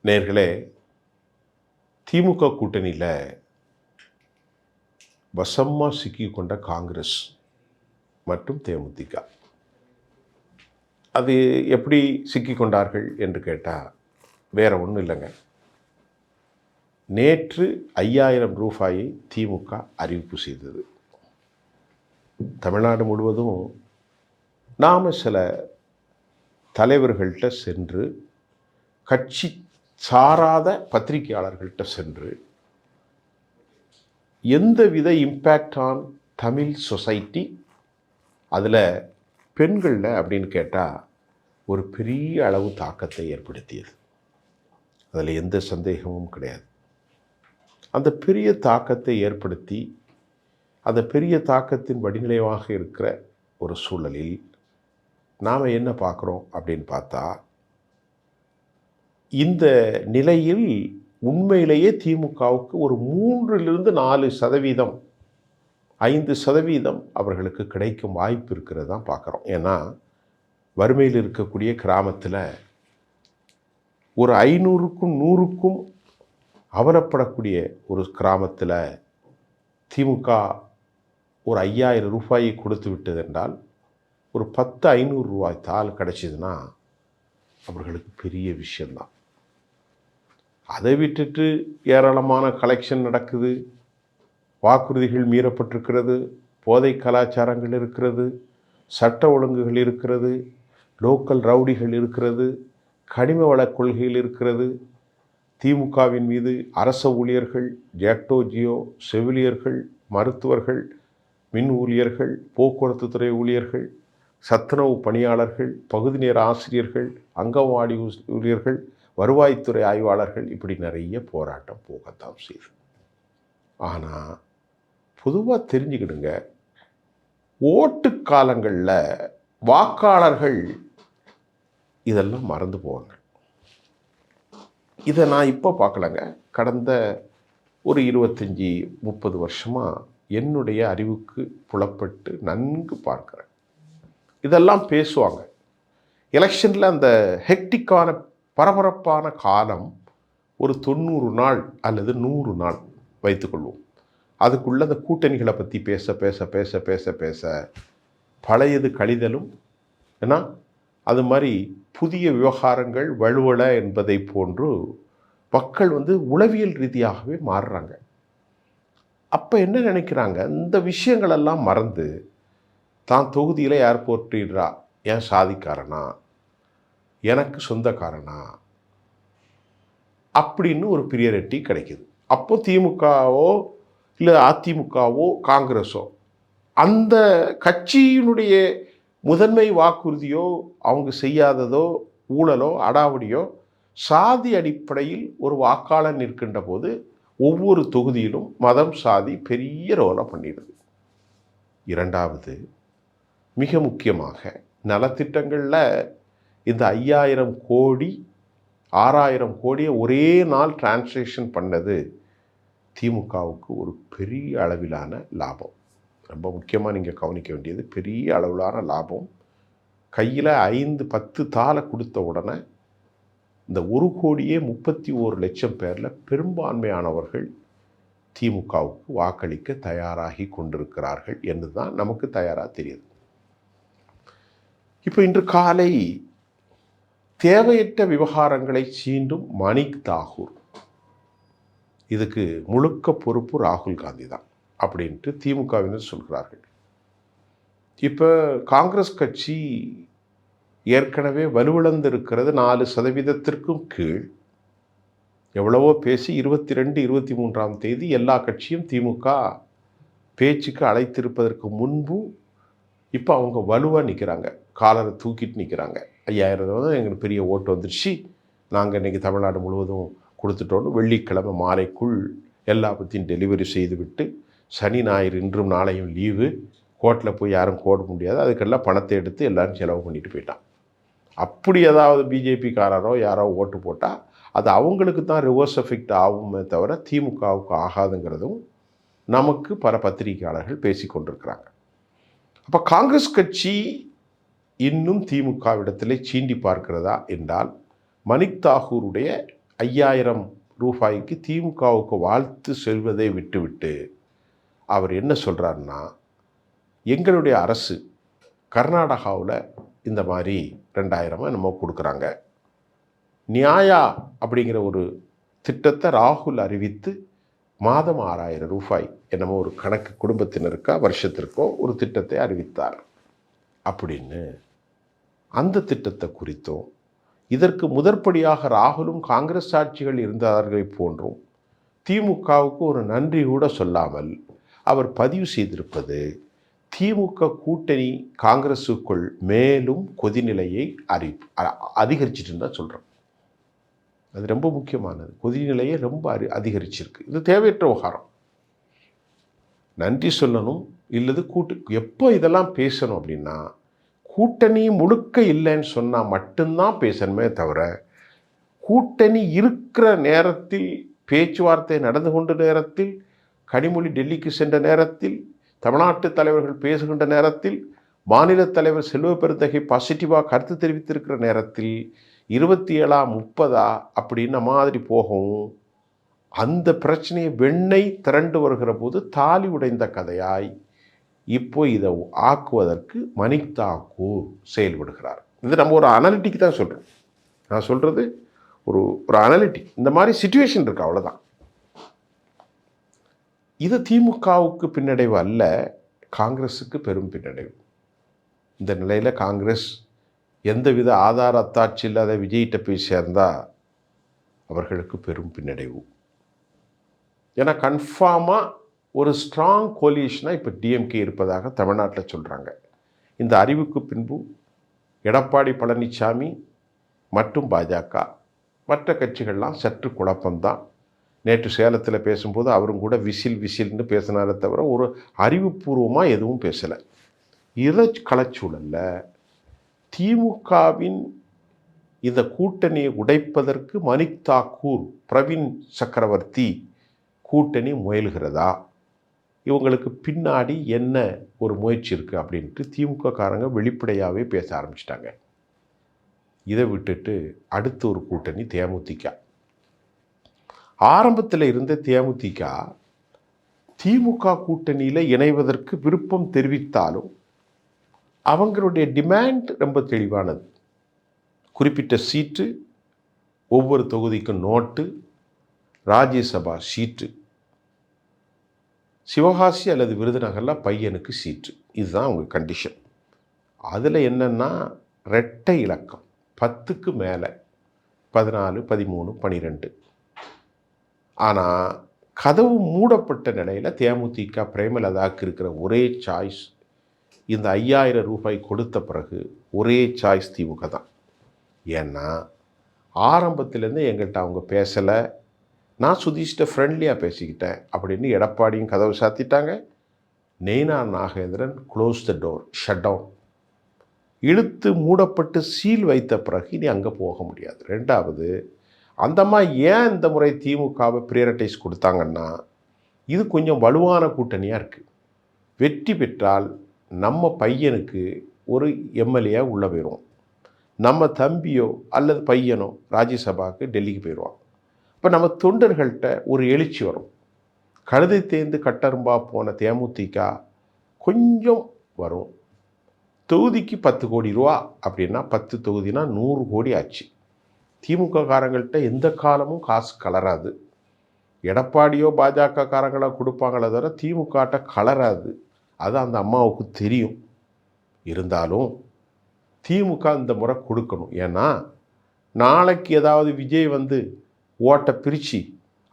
நேயர்களே, திமுக கூட்டணியில் வசமாக சிக்கிக்கொண்ட காங்கிரஸ் மற்றும் தேமுதிக, அது எப்படி சிக்கிக்கொண்டார்கள் என்று கேட்டால் வேற ஒன்றும் இல்லைங்க. நேற்று 5000 ரூபாயை திமுக அறிவிப்பு செய்தது. தமிழ்நாடு முழுவதும் நாம் சில தலைவர்கள்ட்ட சென்று, கட்சி சாராத பத்திரிகையாளர்கள்ட்ட சென்று, எந்தவித இம்பேக்ட் ஆன் தமிழ் சொசைட்டி, அதில் பெண்களில் அப்படின்னு கேட்டால் ஒரு பெரிய அளவு தாக்கத்தை ஏற்படுத்தியது. அதில் எந்த சந்தேகமும் கிடையாது. அந்த பெரிய தாக்கத்தை ஏற்படுத்தி, அந்த பெரிய தாக்கத்தின் வடிநிலைவாக இருக்கிற ஒரு சூழலில் நாம் என்ன பார்க்குறோம் அப்படின்னு பார்த்தா, இந்த நிலையில் உண்மையிலேயே திமுகவுக்கு ஒரு 3-4%, 5% அவர்களுக்கு கிடைக்கும் வாய்ப்பு இருக்கிறது தான் பார்க்குறோம். ஏன்னா வறுமையில் இருக்கக்கூடிய கிராமத்தில் ஒரு 500க்கும் 100க்கும் அவலப்படக்கூடிய ஒரு கிராமத்தில் திமுக ஒரு 5000 ரூபாயை கொடுத்து விட்டது என்றால், ஒரு 500 ரூபாய் தாள் கிடைச்சிதுன்னா அவர்களுக்கு பெரிய விஷயந்தான். அதை விட்டுட்டு ஏராளமான கலெக்ஷன் நடக்குது, வாக்குறுதிகள் மீறப்பட்டிருக்கிறது, போதை கலாச்சாரங்கள் இருக்கிறது, சட்ட ஒழுங்குகள் இருக்கிறது, லோக்கல் ரவுடிகள் இருக்கிறது, கனிம வளக் கொள்கைகள் இருக்கிறது, திமுகவின் மீது அரச ஊழியர்கள், ஜாக்டோ ஜியோ, செவிலியர்கள், மருத்துவர்கள், மின் ஊழியர்கள், போக்குவரத்து துறை ஊழியர்கள், சத்துணவு பணியாளர்கள், பகுதி நேர ஆசிரியர்கள், அங்கன்வாடி ஊழியர்கள், வருவாய்த்துறை ஆய்வாளர்கள், இப்படி நிறைய போராட்டம் போகத்தான் செய்யுது. ஆனால் பொதுவாக தெரிஞ்சுக்கிடுங்க, ஓட்டு காலங்களில் வாக்காளர்கள் இதெல்லாம் மறந்து போவாங்க. இதை நான் இப்போ பார்க்கலங்க. கடந்த ஒரு 25-30 வருஷமாக என்னுடைய அறிவுக்கு புலப்பட்டு நன்கு பார்க்குறேன். இதெல்லாம் பேசுவாங்க. எலெக்ஷனில் அந்த ஹெக்டிக்கான பரபரப்பான காலம் ஒரு 90 நாள் அல்லது 100 நாள் வைத்துக்கொள்வோம். அதுக்குள்ளே அந்த கூட்டணிகளை பற்றி பேச பேச பேச பேச பேச பழையது கழிதலும், ஏன்னா அது மாதிரி புதிய விவகாரங்கள் வலுவல என்பதை போன்று மக்கள் உளவியல் ரீதியாகவே மாறுறாங்க. அப்போ என்ன நினைக்கிறாங்க, இந்த விஷயங்களெல்லாம் மறந்து தான் தொகுதியில் யார் போட்டிடுறா, என் சாதிக்காரனா, எனக்கு சொந்தக்காரனா அப்படின்னு ஒரு பிரியாரிட்டி கிடைக்குது. அப்போ திமுகவோ இல்லை அதிமுகவோ காங்கிரஸோ அந்த கட்சியினுடைய முதன்மை வாக்குறுதியோ அவங்க செய்யாததோ ஊழலோ அடாவடியோ சாதி அடிப்படையில் ஒரு வாக்காளர் நிற்கின்ற போது ஒவ்வொரு தொகுதியிலும் மதம் சாதி பெரிய ரோலை பண்ணிடுது. இரண்டாவது, மிக முக்கியமாக நலத்திட்டங்களில் இந்த 5000 கோடி 6000 கோடியை ஒரே நாள் டிரான்சாக்ஷன் பண்ணது திமுகவுக்கு ஒரு பெரிய அளவிலான லாபம். ரொம்ப முக்கியமாக நீங்கள் கவனிக்க வேண்டியது, பெரிய அளவிலான லாபம். கையில் 5-10 தாளை கொடுத்த உடனே இந்த 1,31,00,000 பேரில் பெரும்பான்மையானவர்கள் திமுகவுக்கு வாக்களிக்க தயாராகி கொண்டிருக்கிறார்கள் என்று தான் நமக்கு தயாராக தெரியுது. இப்போ இன்று காலை தேவையற்ற விவகாரங்களை சீண்டும் மணிக் தாகூர், இதுக்கு முழுக்க பொறுப்பு ராகுல் காந்தி தான் அப்படின்ட்டு திமுகவினர் சொல்கிறார்கள். இப்போ காங்கிரஸ் கட்சி ஏற்கனவே வலுவிழந்து இருக்கிறது. 4%க்கும் கீழ் எவ்வளவோ பேசி 22-23ஆம் தேதி எல்லா கட்சியும் திமுக பேச்சுக்கு அழைத்திருப்பதற்கு முன்பு இப்போ அவங்க வலுவாக நிற்கிறாங்க, காலரை தூக்கிட்டு நிற்கிறாங்க. 5000 எங்களுக்கு பெரிய ஓட்டு வந்துடுச்சு, நாங்கள் இன்றைக்கி தமிழ்நாடு முழுவதும் கொடுத்துட்டோன்னு வெள்ளிக்கிழமை மாலைக்குள் எல்லா பற்றியும் டெலிவரி செய்துவிட்டு, சனி ஞாயிறு இன்றும் நாளையும் லீவு, கோர்ட்டில் போய் யாரும் கோட முடியாது, அதுக்கெல்லாம் பணத்தை எடுத்து எல்லோரும் செலவு பண்ணிட்டு போயிட்டான். அப்படி ஏதாவது பிஜேபிக்காரரோ யாரோ ஓட்டு போட்டால் அது அவங்களுக்கு தான் ரிவர்ஸ் எஃபெக்ட் ஆகுமே தவிர திமுகவுக்கு ஆகாதுங்கிறதும் நமக்கு பல பத்திரிகையாளர்கள் பேசி கொண்டிருக்கிறாங்க. அப்போ காங்கிரஸ் கட்சி இன்னும் திமுகவிடத்தில் சீண்டி பார்க்கிறதா என்றால், மணிக் தாகூருடைய ரூ. 5000 திமுகவுக்கு வாழ்த்து செல்வதை விட்டுவிட்டு அவர் என்ன சொல்கிறாருன்னா, எங்களுடைய அரசு கர்நாடகாவில் இந்த மாதிரி 2000 என்னமோ கொடுக்குறாங்க. நியாயா அப்படிங்கிற ஒரு திட்டத்தை ராகுல் அறிவித்து மாதம் ரூ. 6000 என்னமோ ஒரு கணக்கு குடும்பத்தினருக்கா வருஷத்திற்கோ ஒரு திட்டத்தை அறிவித்தார் அப்படின்னு அந்த திட்டத்தை குறித்தும், இதற்கு முதற்படியாக ராகுலும் காங்கிரஸ் ஆட்சிகள் இருந்தார்களை போன்றும் திமுகவுக்கு ஒரு நன்றி கூட சொல்லாமல் அவர் பதிவு செய்திருப்பது திமுக கூட்டணி காங்கிரஸுக்குள் மேலும் கொதிநிலையை அதிகரிச்சிட்டுன்னு தான் சொல்கிறோம். அது ரொம்ப முக்கியமானது. கொதிநிலையை ரொம்ப அதிகரிச்சிருக்கு. இது தேவையற்ற விவகாரம். நன்றி சொல்லணும் இல்லது எப்போ இதெல்லாம் பேசணும் அப்படின்னா, கூட்டணி முழுக்க இல்லைன்னு சொன்னால் மட்டும்தான் பேசணுமே தவிர, கூட்டணி இருக்கிற நேரத்தில், பேச்சுவார்த்தை நடந்து கொண்ட நேரத்தில், கனிமொழி டெல்லிக்கு சென்ற நேரத்தில், தமிழ்நாட்டு தலைவர்கள் பேசுகின்ற நேரத்தில், மாநில தலைவர் செல்வ பெருந்தகை பாசிட்டிவாக கருத்து தெரிவித்திருக்கிற நேரத்தில் 27 30 அப்படின்ன மாதிரி போகவும், அந்த பிரச்சனையை வெண்ணெய் திரண்டு வருகிற போது தாலி உடைந்த கதையாய் இப்போ இதை ஆக்குவதற்கு மணிக் தாக்கூர் செயல்படுகிறார். இது நம்ம ஒரு அனலிட்டிக் தான் சொல்கிறோம். நான் சொல்கிறது ஒரு அனலிட்டிக். இந்த மாதிரி சிச்சுவேஷன் இருக்குது, அவ்வளோதான். இது திமுகவுக்கு பின்னடைவு அல்ல, காங்கிரஸுக்கு பெரும் பின்னடைவு. இந்த நிலையில் காங்கிரஸ் எந்தவித ஆதார அத்தாட்சி இல்லாத விஜய்கிட்ட போய் சேர்ந்தால் அவர்களுக்கு பெரும் பின்னடைவு. ஏன்னா கன்ஃபார்மாக ஒரு ஸ்ட்ராங் கோலிஷனாக இப்போ டிஎம்கே இருப்பதாக தமிழ்நாட்டில் சொல்கிறாங்க. இந்த அறிவுக்கு பின்பு எடப்பாடி பழனிசாமி மற்றும் பாஜக, மற்ற கட்சிகள்லாம் சற்று குழப்பம்தான். நேற்று சேலத்தில் பேசும்போது அவரும் கூட விசில்னு பேசினாரே தவிர ஒரு அறிவுபூர்வமாக எதுவும் பேசலை. கலச்சூழலில் திமுகவின் இந்த கூட்டணியை உடைப்பதற்கு மணிக் தாக்கூர், பிரவீன் சக்கரவர்த்தி கூட்டணி முயல்கிறதா, இவங்களுக்கு பின்னாடி என்ன ஒரு முயற்சி இருக்குது அப்படின்ட்டு திமுக காரங்க வெளிப்படையாகவே பேச ஆரம்பிச்சிட்டாங்க. இதை விட்டுட்டு அடுத்த ஒரு கூட்டணி தேமுதிக. ஆரம்பத்தில் இருந்த தேமுதிக திமுக கூட்டணியில் இணைவதற்கு விருப்பம் தெரிவித்தாலும் அவங்களுடைய டிமாண்ட் ரொம்ப தெளிவானது. குறிப்பிட்ட சீட்டு, ஒவ்வொரு தொகுதிக்கும் நோட்டு, ராஜ்யசபா சீட்டு, சிவகாசி அல்லது விருதுநகரில் பையனுக்கு சீட்டு. இதுதான் அவங்க கண்டிஷன். அதில் என்னென்னா இரட்டை இலக்கம் 10க்கு மேலே 14 13 12. ஆனால் கதவு மூடப்பட்ட நிலையில் தேமுதிக பிரேமலதாக்கு இருக்கிற ஒரே சாய்ஸ், இந்த ரூ. 5000 கொடுத்த பிறகு ஒரே சாய்ஸ் திமுக தான். ஏன்னா ஆரம்பத்திலேருந்து எங்கள்கிட்ட அவங்க பேசலை, நான் சுதீஷ்ட ஃப்ரெண்ட்லியாக பேசிக்கிட்டேன் அப்படின்னு எடப்பாடியும் கதவை சாத்திட்டாங்க. Nainar Nagendran close the door, shut down, இழுத்து மூடப்பட்டு சீல் வைத்த பிறகு இனி அங்கே போக முடியாது. ரெண்டாவது, அந்தம்மா ஏன் இந்த முறை திமுகவை ப்ரியாரிட்டைஸ் கொடுத்தாங்கன்னா, இது கொஞ்சம் வலுவான கூட்டணியாக இருக்குது. வெற்றி பெற்றால் நம்ம பையனுக்கு ஒரு எம்எல்ஏ உள்ளே போயிடுவோம், நம்ம தம்பியோ அல்லது பையனோ ராஜ்யசபாவுக்கு டெல்லிக்கு போயிடுவான். இப்போ நம்ம தொண்டர்கள்ட்ட ஒரு எழுச்சி வரும். கழுதை தேர்ந்து கட்டரும்பா போன தேமுதிக கொஞ்சம் வரும். தொகுதிக்கு 10 கோடி ரூபா அப்படின்னா 10 தொகுதினா 100 கோடி ஆச்சு. திமுக காரங்கள்ட்ட எந்த காலமும் காசு கலராது. எடப்பாடியோ பாஜக காரங்களோ கொடுப்பாங்களே தவிர திமுகட்ட கலராது. அது அந்த அம்மாவுக்கு தெரியும். இருந்தாலும் திமுக இந்த முறை கொடுக்கணும். ஏன்னா நாளைக்கு ஏதாவது விஜய் வந்து ஓட்டை பிரித்து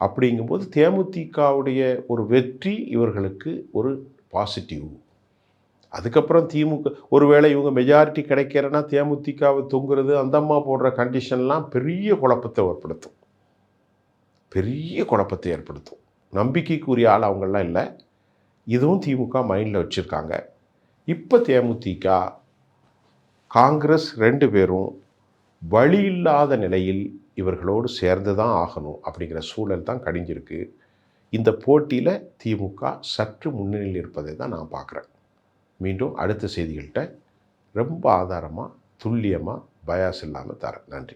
அப்படிங்கும்போது தேமுதிகவுடைய ஒரு வெற்றி இவர்களுக்கு ஒரு பாசிட்டிவ். அதுக்கப்புறம் திமுக ஒருவேளை இவங்க மெஜாரிட்டி கிடைக்கிறன்னா தேமுதிகவை தொங்குறது, அந்த அம்மா போடுற கண்டிஷன்லாம் பெரிய குழப்பத்தை ஏற்படுத்தும். நம்பிக்கைக்குரிய ஆள் அவங்களாம் இல்லை. இதுவும் திமுக மைண்டில் வச்சுருக்காங்க. இப்போ தேமுதிக காங்கிரஸ் 2 பேரும் வழி இல்லாத நிலையில் இவர்களோடு சேர்ந்து தான் ஆகணும் அப்படிங்கிற சூழல் தான் கடிஞ்சிருக்கு. இந்த போட்டியில் திமுக சற்று முன்னணியில் இருப்பதை தான் நான் பார்க்குறேன். மீண்டும் அடுத்த செய்திகள்கிட்ட ரொம்ப ஆதாரமாக, துல்லியமாக, பயாஸ் இல்லாமல் தரேன். நன்றி.